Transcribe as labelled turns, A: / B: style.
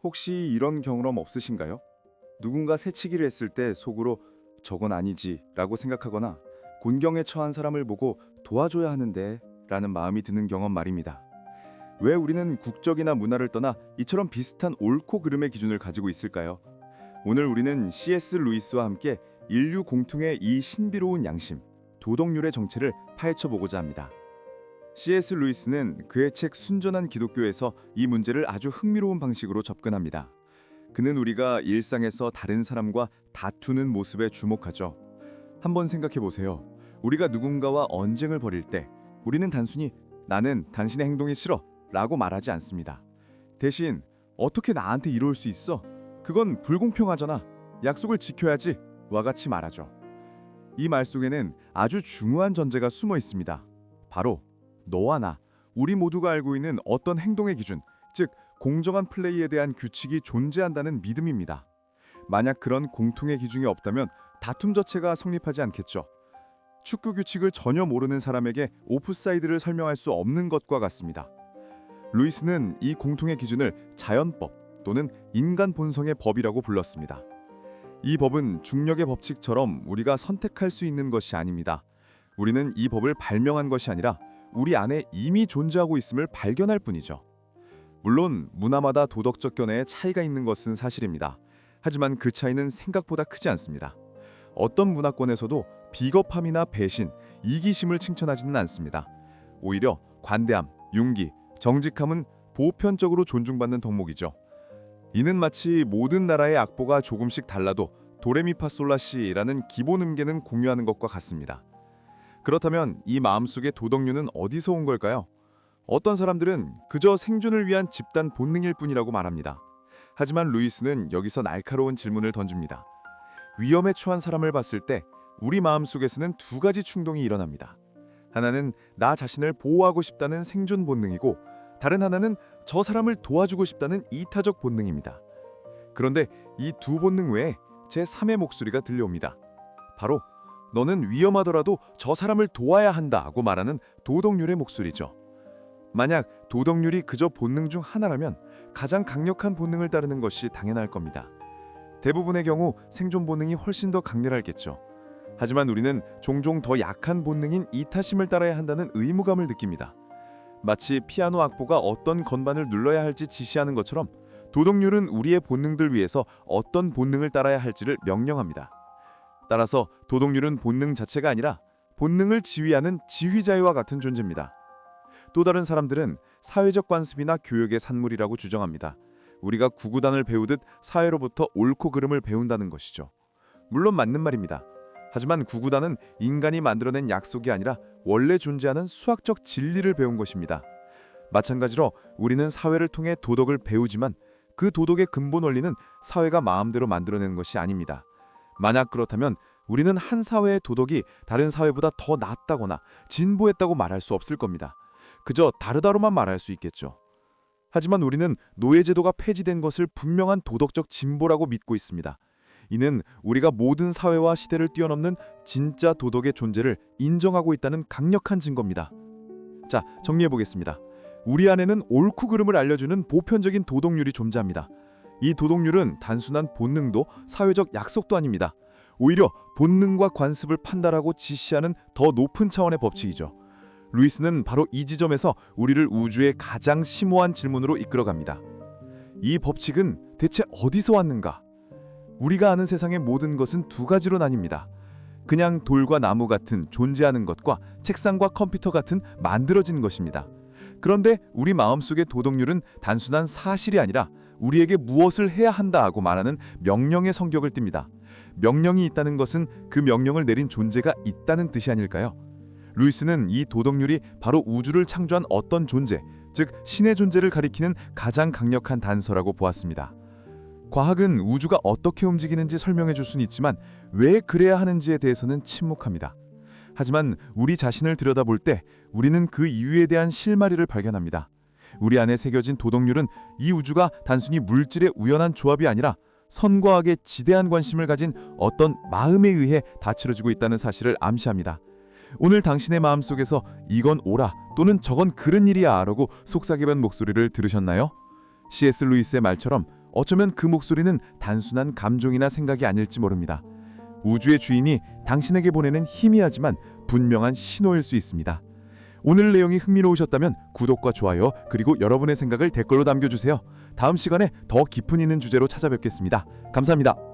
A: 혹시 이런 경험 없으신가요? 누군가 새치기를 했을 때 속으로 저건 아니지 라고 생각하거나 곤경에 처한 사람을 보고 도와줘야 하는데 라는 마음이 드는 경험 말입니다. 왜 우리는 국적이나 문화를 떠나 이처럼 비슷한 옳고 그름의 기준을 가지고 있을까요? 오늘 우리는 C.S. 루이스와 함께 인류 공통의 이 신비로운 양심, 도덕률의 정체를 파헤쳐보고자 합니다. C.S. 루이스는 그의 책 순전한 기독교에서 이 문제를 아주 흥미로운 방식으로 접근합니다. 그는 우리가 일상에서 다른 사람과 다투는 모습에 주목하죠. 한번 생각해 보세요. 우리가 누군가와 언쟁을 벌일 때 우리는 단순히 나는 당신의 행동이 싫어 라고 말하지 않습니다. 대신 어떻게 나한테 이럴 수 있어? 그건 불공평하잖아. 약속을 지켜야지. 와 같이 말하죠. 이 말 속에는 아주 중요한 전제가 숨어 있습니다. 바로 너와 나, 우리 모두가 알고 있는 어떤 행동의 기준, 즉 공정한 플레이에 대한 규칙이 존재한다는 믿음입니다. 만약 그런 공통의 기준이 없다면 다툼 자체가 성립하지 않겠죠. 축구 규칙을 전혀 모르는 사람에게 오프사이드를 설명할 수 없는 것과 같습니다. 루이스는 이 공통의 기준을 자연법 또는 인간 본성의 법이라고 불렀습니다. 이 법은 중력의 법칙처럼 우리가 선택할 수 있는 것이 아닙니다. 우리는 이 법을 발명한 것이 아니라 우리 안에 이미 존재하고 있음을 발견할 뿐이죠. 물론 문화마다 도덕적 견해에 차이가 있는 것은 사실입니다. 하지만 그 차이는 생각보다 크지 않습니다. 어떤 문화권에서도 비겁함이나 배신, 이기심을 칭찬하지는 않습니다. 오히려 관대함, 용기, 정직함은 보편적으로 존중받는 덕목이죠. 이는 마치 모든 나라의 악보가 조금씩 달라도 도레미파솔라시라는 기본 음계는 공유하는 것과 같습니다. 그렇다면 이 마음속의 도덕률은 어디서 온 걸까요? 어떤 사람들은 그저 생존을 위한 집단 본능일 뿐이라고 말합니다. 하지만 루이스는 여기서 날카로운 질문을 던집니다. 위험에 처한 사람을 봤을 때 우리 마음속에서는 두 가지 충동이 일어납니다. 하나는 나 자신을 보호하고 싶다는 생존 본능이고 다른 하나는 저 사람을 도와주고 싶다는 이타적 본능입니다. 그런데 이 두 본능 외에 제3의 목소리가 들려옵니다. 바로 너는 위험하더라도 저 사람을 도와야 한다고 말하는 도덕률의 목소리죠. 만약 도덕률이 그저 본능 중 하나라면 가장 강력한 본능을 따르는 것이 당연할 겁니다. 대부분의 경우 생존 본능이 훨씬 더 강렬하겠죠. 하지만 우리는 종종 더 약한 본능인 이타심을 따라야 한다는 의무감을 느낍니다. 마치 피아노 악보가 어떤 건반을 눌러야 할지 지시하는 것처럼 도덕률은 우리의 본능들 위해서 어떤 본능을 따라야 할지를 명령합니다. 따라서 도덕률은 본능 자체가 아니라 본능을 지휘하는 지휘자와 같은 존재입니다. 또 다른 사람들은 사회적 관습이나 교육의 산물이라고 주장합니다. 우리가 구구단을 배우듯 사회로부터 옳고 그름을 배운다는 것이죠. 물론 맞는 말입니다. 하지만 구구단은 인간이 만들어낸 약속이 아니라 원래 존재하는 수학적 진리를 배운 것입니다. 마찬가지로 우리는 사회를 통해 도덕을 배우지만 그 도덕의 근본 원리는 사회가 마음대로 만들어낸 것이 아닙니다. 만약 그렇다면 우리는 한 사회의 도덕이 다른 사회보다 더 낫다거나 진보했다고 말할 수 없을 겁니다. 그저 다르다로만 말할 수 있겠죠. 하지만 우리는 노예제도가 폐지된 것을 분명한 도덕적 진보라고 믿고 있습니다. 이는 우리가 모든 사회와 시대를 뛰어넘는 진짜 도덕의 존재를 인정하고 있다는 강력한 증거입니다. 자, 정리해보겠습니다. 우리 안에는 옳고 그름을 알려주는 보편적인 도덕률이 존재합니다. 이 도덕률은 단순한 본능도 사회적 약속도 아닙니다. 오히려 본능과 관습을 판단하고 지시하는 더 높은 차원의 법칙이죠. 루이스는 바로 이 지점에서 우리를 우주의 가장 심오한 질문으로 이끌어갑니다. 이 법칙은 대체 어디서 왔는가? 우리가 아는 세상의 모든 것은 두 가지로 나뉩니다. 그냥 돌과 나무 같은 존재하는 것과 책상과 컴퓨터 같은 만들어진 것입니다. 그런데 우리 마음속의 도덕률은 단순한 사실이 아니라 우리에게 무엇을 해야 한다고 말하는 명령의 성격을 띱니다. 명령이 있다는 것은 그 명령을 내린 존재가 있다는 뜻이 아닐까요? 루이스는 이 도덕률이 바로 우주를 창조한 어떤 존재, 즉 신의 존재를 가리키는 가장 강력한 단서라고 보았습니다. 과학은 우주가 어떻게 움직이는지 설명해 줄 수는 있지만 왜 그래야 하는지에 대해서는 침묵합니다. 하지만 우리 자신을 들여다볼 때 우리는 그 이유에 대한 실마리를 발견합니다. 우리 안에 새겨진 도덕률은 이 우주가 단순히 물질의 우연한 조합이 아니라 선과학에 지대한 관심을 가진 어떤 마음에 의해 다스려지고 있다는 사실을 암시합니다. 오늘 당신의 마음속에서 이건 옳아 또는 저건 그른 일이야 라고 속삭이는 목소리를 들으셨나요? C.S. 루이스의 말처럼
B: 어쩌면 그 목소리는 단순한 감정이나 생각이 아닐지 모릅니다. 우주의 주인이 당신에게 보내는 희미하지만 분명한 신호일 수 있습니다. 오늘 내용이 흥미로우셨다면 구독과 좋아요 그리고 여러분의 생각을 댓글로 남겨주세요. 다음 시간에 더 깊은 있는 주제로 찾아뵙겠습니다. 감사합니다.